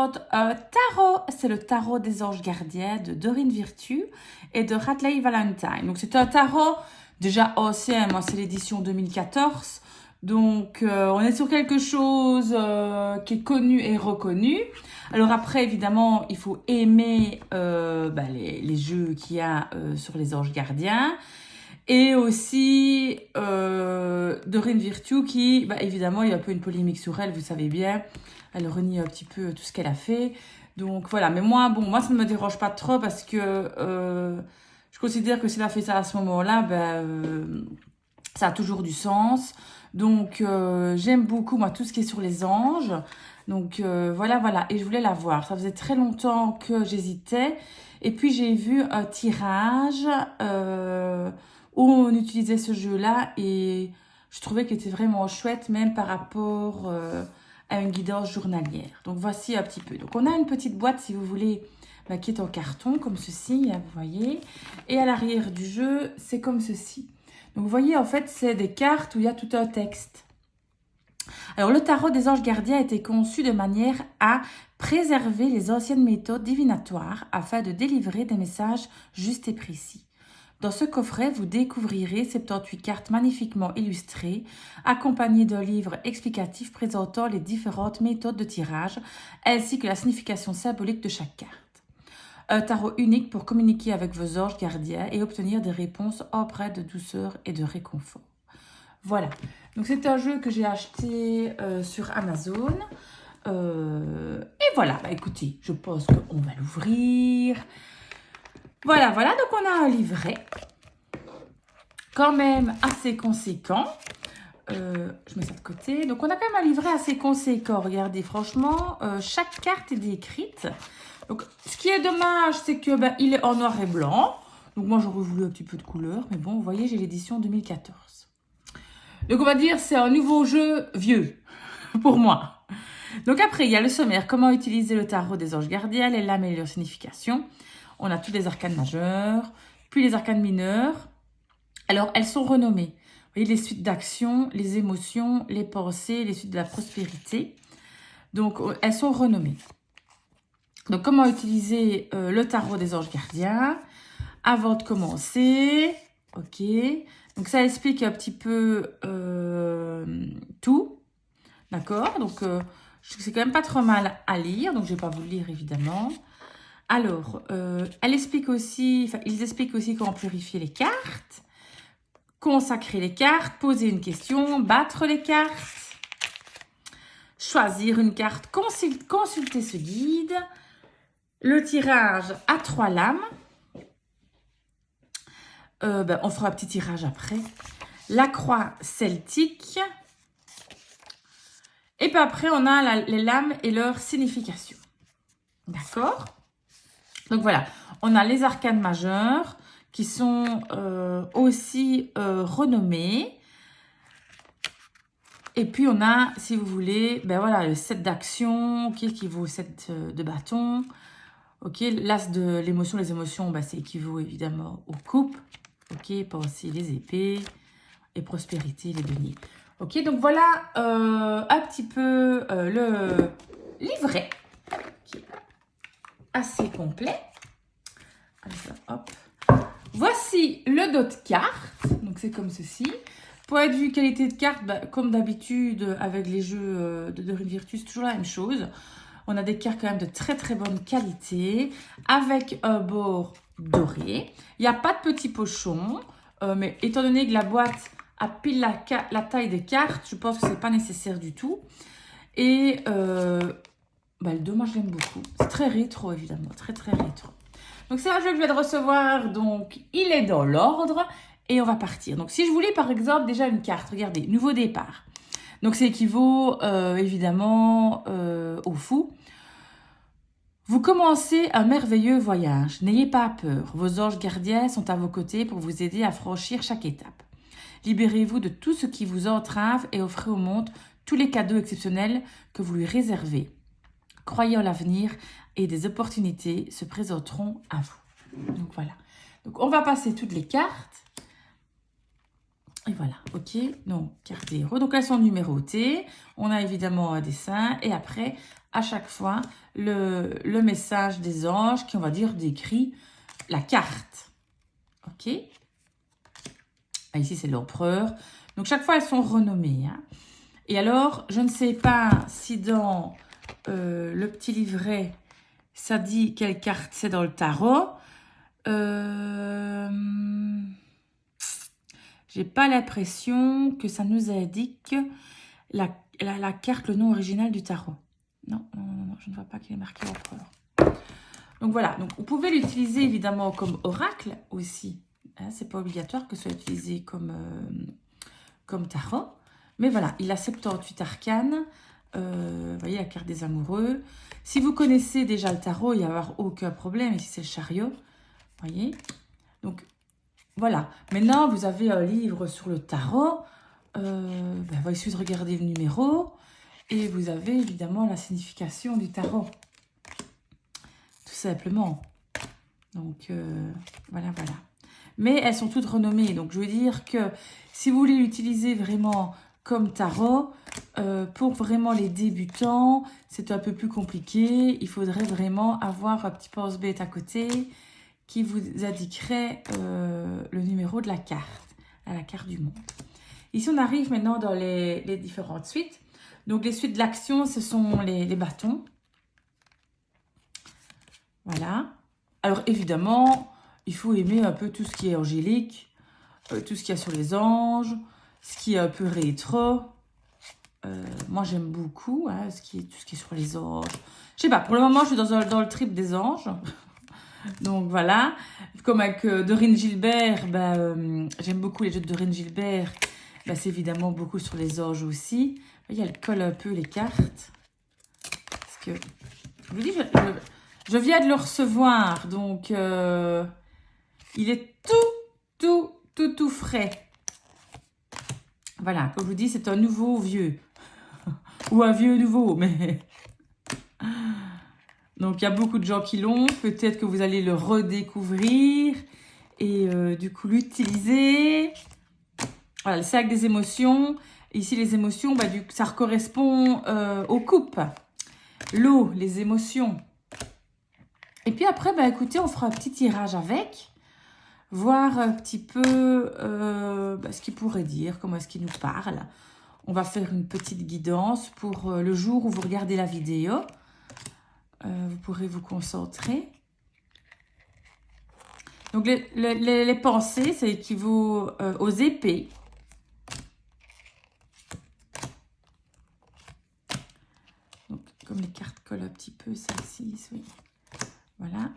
tarot. C'est le tarot des anges gardiens de Doreen Virtue et de Radleigh Valentine. Donc c'est un tarot déjà ancien, moi c'est l'édition 2014. Donc on est sur quelque chose qui est connu et reconnu. Alors après évidemment il faut aimer les jeux qu'il y a sur les anges gardiens. Et aussi Doreen Virtue qui, évidemment, il y a un peu une polémique sur elle, vous savez bien. Elle renie un petit peu tout ce qu'elle a fait. Donc voilà, mais moi, ça ne me dérange pas trop parce que je considère que si elle a fait ça à ce moment-là, ça a toujours du sens. Donc j'aime beaucoup, moi, tout ce qui est sur les anges. Donc voilà. Et je voulais la voir. Ça faisait très longtemps que j'hésitais. Et puis j'ai vu un tirage où on utilisait ce jeu-là et je trouvais qu'il était vraiment chouette, même par rapport à une guidance journalière. Donc voici un petit peu. Donc on a une petite boîte, si vous voulez, qui est en carton, comme ceci, hein, vous voyez. Et à l'arrière du jeu, c'est comme ceci. Donc vous voyez, en fait, c'est des cartes où il y a tout un texte. Alors, le tarot des anges gardiens a été conçu de manière à préserver les anciennes méthodes divinatoires afin de délivrer des messages justes et précis. Dans ce coffret, vous découvrirez 78 cartes magnifiquement illustrées, accompagnées d'un livre explicatif présentant les différentes méthodes de tirage, ainsi que la signification symbolique de chaque carte. Un tarot unique pour communiquer avec vos anges gardiens et obtenir des réponses empreintes de douceur et de réconfort. Voilà, donc c'est un jeu que j'ai acheté sur Amazon. Et voilà, écoutez, je pense qu'on va l'ouvrir. Voilà, donc on a un livret quand même assez conséquent. Je mets ça de côté. Donc on a quand même un livret assez conséquent. Regardez, franchement, chaque carte est décrite. Donc ce qui est dommage, c'est que il est en noir et blanc. Donc moi j'aurais voulu un petit peu de couleur, mais bon, vous voyez, j'ai l'édition 2014. Donc on va dire c'est un nouveau jeu vieux pour moi. Donc après il y a le sommaire, comment utiliser le tarot des anges gardiens, les lames et leur signification. On a tous les arcanes majeurs, puis les arcanes mineurs. Alors elles sont renommées. Vous voyez les suites d'actions, les émotions, les pensées, les suites de la prospérité. Donc elles sont renommées. Donc comment utiliser le tarot des anges gardiens avant de commencer. Ok. Donc ça explique un petit peu tout, d'accord. Donc je trouve que c'est quand même pas trop mal à lire, donc je vais pas vous le lire évidemment. Alors, ils expliquent aussi comment purifier les cartes, consacrer les cartes, poser une question, battre les cartes, choisir une carte, consulter ce guide, le tirage à 3 lames. On fera un petit tirage après. La croix celtique. Et puis après, on a les lames et leur signification. D'accord? Donc voilà, on a les arcanes majeures qui sont aussi renommées. Et puis on a, si vous voulez, le 7 d'action qui équivaut au 7 de bâton. Ok, l'as de l'émotion, les émotions, c'est équivaut évidemment aux coupes. Ok, pensée, les épées et prospérité, les deniers. Ok, donc voilà un petit peu le livret qui est assez complet. Alors, hop. Voici le dos de carte. Donc c'est comme ceci. Point de vue qualité de carte, comme d'habitude avec les jeux de Doreen Virtue, c'est toujours la même chose. On a des cartes quand même de très très bonne qualité avec un bord doré. Il n'y a pas de petit pochon, mais étant donné que la boîte a pile la taille des cartes, je pense que c'est pas nécessaire du tout. Et le dos, moi je l'aime beaucoup. C'est très rétro évidemment, très très rétro. Donc c'est un jeu que je viens de recevoir, donc il est dans l'ordre et on va partir. Donc si je voulais par exemple déjà une carte, regardez, nouveau départ. Donc, ça équivaut évidemment au fou. Vous commencez un merveilleux voyage. N'ayez pas peur. Vos anges gardiens sont à vos côtés pour vous aider à franchir chaque étape. Libérez-vous de tout ce qui vous entrave et offrez au monde tous les cadeaux exceptionnels que vous lui réservez. Croyez en l'avenir et des opportunités se présenteront à vous. Donc, voilà. Donc, on va passer toutes les cartes. Et voilà, ok. Donc, cartes des héros. Donc, elles sont numérotées. On a évidemment un dessin. Et après, à chaque fois, le message des anges qui, on va dire, décrit la carte. Ok. Ah, ici, c'est l'empereur. Donc, chaque fois, elles sont renommées. Hein. Et alors, je ne sais pas si dans le petit livret, ça dit quelle carte c'est dans le tarot. J'ai pas l'impression que ça nous indique la carte, le nom original du tarot. Non, non, non, non, je ne vois pas qu'il est marqué empereur. Donc voilà, donc vous pouvez l'utiliser évidemment comme oracle aussi. Hein, c'est pas obligatoire que ce soit utilisé comme tarot. Mais voilà, il a 78 arcanes. Vous voyez la carte des amoureux. Si vous connaissez déjà le tarot, il n'y a avoir aucun problème. Ici, c'est le chariot. Vous voyez. Donc, voilà. Maintenant, vous avez un livre sur le tarot. Il suffit de regarder le numéro. Et vous avez évidemment la signification du tarot. Tout simplement. Donc, voilà, voilà. Mais elles sont toutes renommées. Donc, je veux dire que si vous voulez l'utiliser vraiment comme tarot, pour vraiment les débutants, c'est un peu plus compliqué. Il faudrait vraiment avoir un petit pense-bête à côté qui vous indiquerait le numéro de la carte, à la carte du monde. Ici, on arrive maintenant dans les différentes suites. Donc, les suites de l'action, ce sont les bâtons. Voilà. Alors, évidemment, il faut aimer un peu tout ce qui est angélique, tout ce qu'il y a sur les anges, ce qui est un peu rétro. Moi, j'aime beaucoup hein, tout ce qui est sur les anges. Je sais pas, pour le moment, je suis dans le trip des anges. Donc, voilà. Comme avec Dorine Gilbert, j'aime beaucoup les jeux de Dorine Gilbert. C'est évidemment beaucoup sur les anges aussi. Vous voyez, elle colle un peu les cartes. Parce que, je vous dis, je viens de le recevoir. Donc, il est tout frais. Voilà, comme je vous dis, c'est un nouveau vieux. Ou un vieux nouveau, mais... Donc, il y a beaucoup de gens qui l'ont. Peut-être que vous allez le redécouvrir et du coup l'utiliser. Voilà, le sac des émotions. Ici, les émotions, ça correspond aux coupes. L'eau, les émotions. Et puis après, écoutez, on fera un petit tirage avec. Voir un petit peu ce qu'il pourrait dire, comment est-ce qu'il nous parle. On va faire une petite guidance pour le jour où vous regardez la vidéo. Vous pourrez vous concentrer. Donc, les pensées, ça équivaut aux épées. Donc, comme les cartes collent un petit peu, celle-ci, oui. Voilà.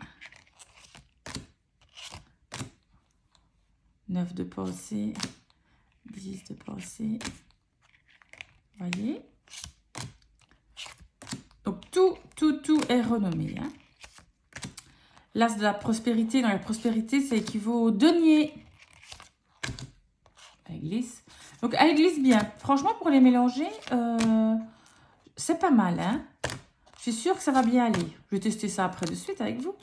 9 de pensée, 10 de pensée. Vous voyez? Donc, tout est renommé. Hein. L'as de la prospérité. Dans la prospérité, ça équivaut au denier. Elle glisse. Donc, elle glisse bien. Franchement, pour les mélanger, c'est pas mal. Hein. Je suis sûre que ça va bien aller. Je vais tester ça après de suite avec vous.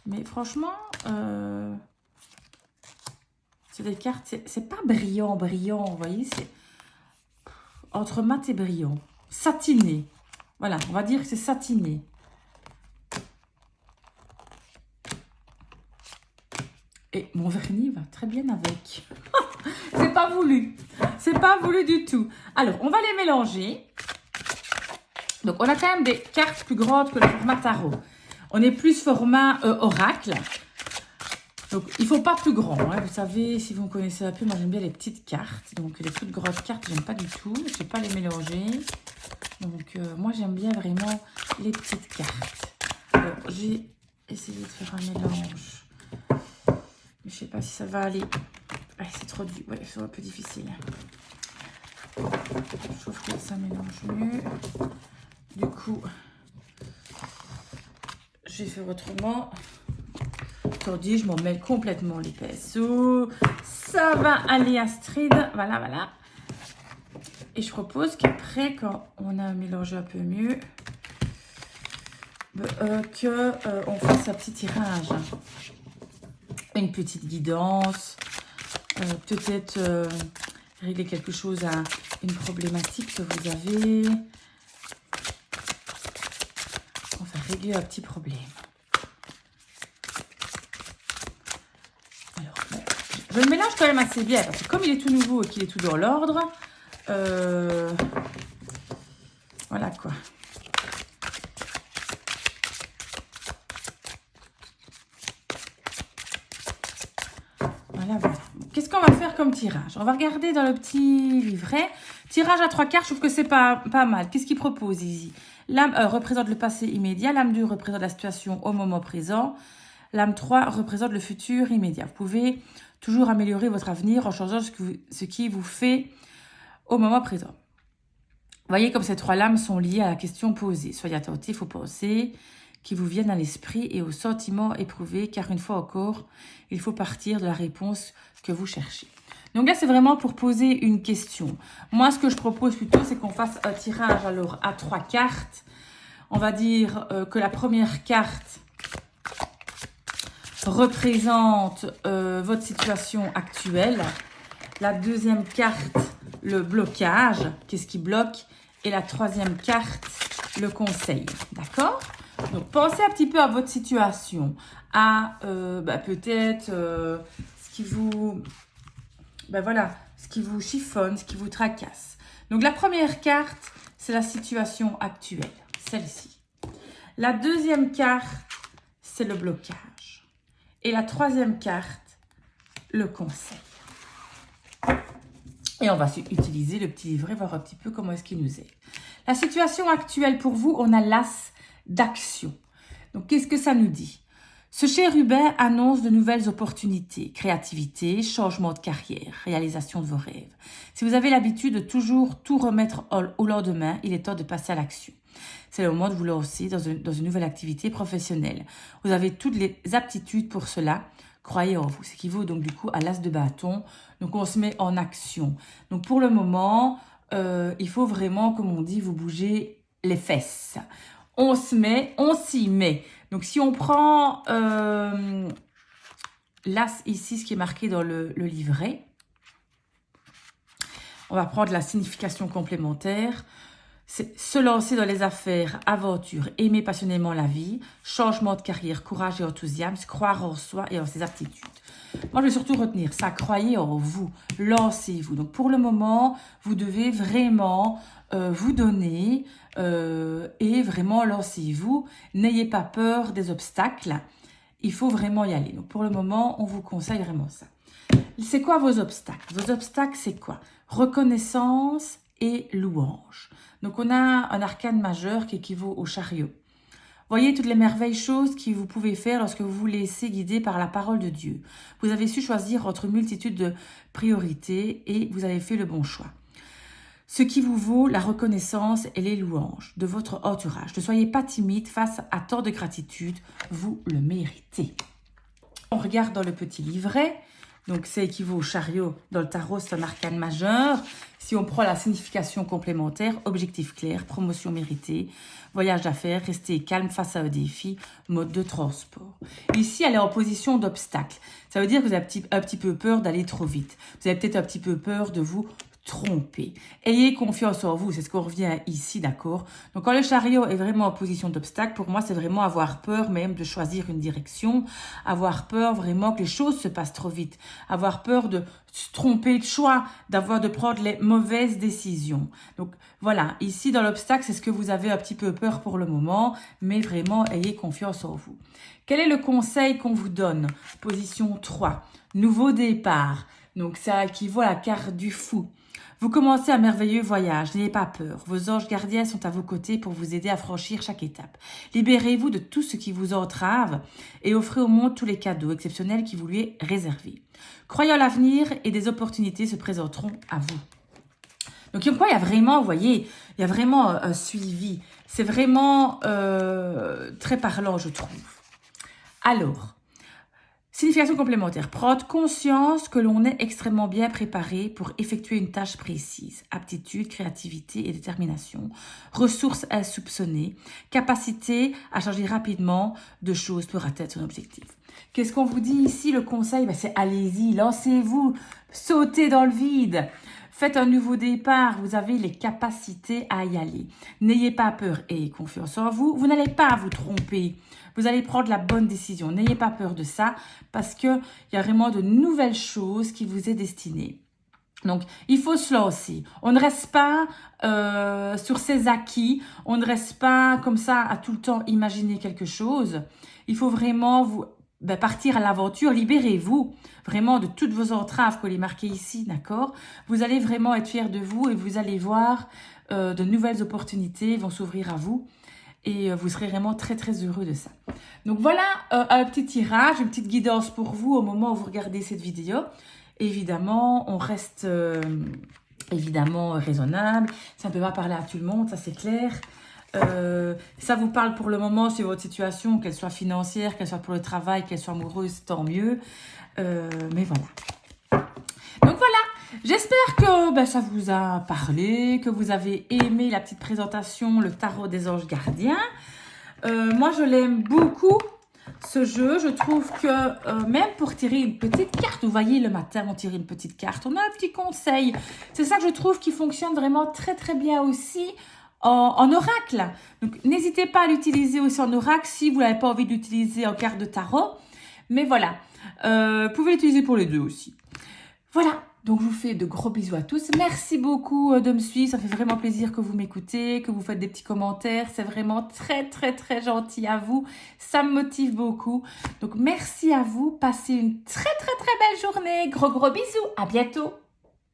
Mais franchement, c'est des cartes. C'est pas brillant. Vous voyez, c'est entre mat et brillant. Satiné. Voilà, on va dire que c'est satiné. Et mon vernis va très bien avec. C'est pas voulu. C'est pas voulu du tout. Alors, on va les mélanger. Donc, on a quand même des cartes plus grandes que le format tarot. On est plus format oracle. Donc, il ne faut pas plus grand. Hein. Vous savez, si vous me connaissez un peu, moi, j'aime bien les petites cartes. Donc, les toutes grosses cartes, j'aime pas du tout. Je ne vais pas les mélanger. Donc, moi, j'aime bien vraiment les petites cartes. Alors, j'ai essayé de faire un mélange. Mais je ne sais pas si ça va aller. Ah, c'est trop dur. Ouais, c'est un peu difficile. Je trouve que ça mélange mieux. Du coup, je vais faire autrement. Tandis, je m'en mêle complètement les pinceaux. Ça va aller Astrid. Voilà, voilà. Et je propose qu'après, quand on a mélangé un peu mieux, on fasse un petit tirage. Une petite guidance. Peut-être régler quelque chose, à une problématique que vous avez. On va régler un petit problème. Alors, je le mélange quand même assez bien parce que comme il est tout nouveau et qu'il est tout dans l'ordre, voilà quoi. Voilà. Qu'est-ce qu'on va faire comme tirage? On va regarder dans le petit livret. Tirage à 3 cartes, je trouve que c'est pas mal. Qu'est-ce qu'il propose ici? L'âme 1 représente le passé immédiat. L'âme 2 représente la situation au moment présent. L'âme 3 représente le futur immédiat. Vous pouvez toujours améliorer votre avenir en changeant ce qui vous fait au moment présent. Voyez comme ces 3 lames sont liées à la question posée. Soyez attentifs aux pensées qui vous viennent à l'esprit et aux sentiments éprouvés, car une fois encore, il faut partir de la réponse que vous cherchez. Donc là, c'est vraiment pour poser une question. Moi, ce que je propose plutôt, c'est qu'on fasse un tirage alors à 3 cartes. On va dire que la première carte représente votre situation actuelle. La deuxième carte, le blocage, qu'est-ce qui bloque? Et la troisième carte, le conseil. D'accord? Donc, pensez un petit peu à votre situation, à peut-être ce qui vous... voilà, ce qui vous chiffonne, ce qui vous tracasse. Donc, la première carte, c'est la situation actuelle, celle-ci. La deuxième carte, c'est le blocage. Et la troisième carte, le conseil. Et on va utiliser le petit livret, voir un petit peu comment est-ce qu'il nous aide. La situation actuelle pour vous, on a l'as d'action. Donc, qu'est-ce que ça nous dit? Ce chérubin annonce de nouvelles opportunités, créativité, changement de carrière, réalisation de vos rêves. Si vous avez l'habitude de toujours tout remettre au lendemain, il est temps de passer à l'action. C'est le moment de vous lancer dans une nouvelle activité professionnelle. Vous avez toutes les aptitudes pour cela. Croyez en vous. Ce qui vaut donc du coup à l'as de bâton. Donc on se met en action. Donc pour le moment, il faut vraiment, comme on dit, vous bouger les fesses. On s'y met. Donc si on prend l'as ici, ce qui est marqué dans le livret, on va prendre la signification complémentaire. C'est se lancer dans les affaires, aventure, aimer passionnément la vie, changement de carrière, courage et enthousiasme, croire en soi et en ses aptitudes. Moi, je vais surtout retenir ça, croyez en vous, lancez-vous. Donc, pour le moment, vous devez vraiment vous donner et vraiment lancez-vous. N'ayez pas peur des obstacles, il faut vraiment y aller. Donc, pour le moment, on vous conseille vraiment ça. C'est quoi vos obstacles? Vos obstacles, c'est quoi? Reconnaissance et louange. Donc, on a un arcane majeur qui équivaut au chariot. Voyez toutes les merveilles choses que vous pouvez faire lorsque vous vous laissez guider par la parole de Dieu. Vous avez su choisir entre une multitude de priorités et vous avez fait le bon choix. Ce qui vous vaut la reconnaissance et les louanges de votre entourage. Ne soyez pas timide face à tant de gratitude, vous le méritez. On regarde dans le petit livret. Donc, ça équivaut au chariot. Dans le tarot, c'est un arcane majeur. Si on prend la signification complémentaire, objectif clair, promotion méritée, voyage d'affaires, rester calme face à un défi, mode de transport. Ici, elle est en position d'obstacle. Ça veut dire que vous avez un petit peu peur d'aller trop vite. Vous avez peut-être un petit peu peur de vous tromper. Ayez confiance en vous, c'est ce qu'on revient ici, d'accord? Donc, quand le chariot est vraiment en position d'obstacle, pour moi, c'est vraiment avoir peur même de choisir une direction, avoir peur vraiment que les choses se passent trop vite, avoir peur de se tromper de choix, de prendre les mauvaises décisions. Donc, voilà, ici, dans l'obstacle, c'est ce que vous avez un petit peu peur pour le moment, mais vraiment, ayez confiance en vous. Quel est le conseil qu'on vous donne? Position 3, nouveau départ. Donc, ça équivaut à la carte du fou. Vous commencez un merveilleux voyage, n'ayez pas peur. Vos anges gardiens sont à vos côtés pour vous aider à franchir chaque étape. Libérez-vous de tout ce qui vous entrave et offrez au monde tous les cadeaux exceptionnels qui vous lui est réservé. Croyez en l'avenir et des opportunités se présenteront à vous. Donc, il y a vraiment, vous voyez, il y a vraiment un suivi. C'est vraiment très parlant, je trouve. Alors, signification complémentaire. Prendre conscience que l'on est extrêmement bien préparé pour effectuer une tâche précise. Aptitude, créativité et détermination. Ressources insoupçonnées. Capacité à changer rapidement de choses pour atteindre son objectif. Qu'est-ce qu'on vous dit ici? Le conseil, c'est allez-y, lancez-vous, sautez dans le vide. faites un nouveau départ, vous avez les capacités à y aller. N'ayez pas peur et confiance en vous, vous n'allez pas vous tromper. Vous allez prendre la bonne décision, n'ayez pas peur de ça parce qu'il y a vraiment de nouvelles choses qui vous est destinées. Donc, il faut se lancer. On ne reste pas sur ses acquis. On ne reste pas comme ça à tout le temps imaginer quelque chose. Il faut vraiment partir à l'aventure. Libérez-vous vraiment de toutes vos entraves qu'on est marquées ici, d'accord? Vous allez vraiment être fiers de vous et vous allez voir de nouvelles opportunités vont s'ouvrir à vous. Et vous serez vraiment très très heureux de ça. Donc voilà un petit tirage, une petite guidance pour vous au moment où vous regardez cette vidéo. Évidemment, on reste évidemment raisonnable. Ça ne peut pas parler à tout le monde, ça c'est clair. Ça vous parle pour le moment sur votre situation, qu'elle soit financière, qu'elle soit pour le travail, qu'elle soit amoureuse, tant mieux. Mais voilà. Donc voilà, j'espère que ça vous a parlé, que vous avez aimé la petite présentation, le tarot des anges gardiens. Moi, je l'aime beaucoup. Ce jeu, je trouve que même pour tirer une petite carte, vous voyez, le matin, on tire une petite carte, on a un petit conseil. C'est ça que je trouve qui fonctionne vraiment très, très bien aussi en oracle. Donc, n'hésitez pas à l'utiliser aussi en oracle si vous n'avez pas envie d'utiliser en carte de tarot. Mais voilà, vous pouvez l'utiliser pour les deux aussi. Voilà. Donc, je vous fais de gros bisous à tous. Merci beaucoup de me suivre. Ça fait vraiment plaisir que vous m'écoutez, que vous faites des petits commentaires. C'est vraiment très, très, très gentil à vous. Ça me motive beaucoup. Donc, merci à vous. Passez une très, très, très belle journée. Gros, gros bisous. À bientôt.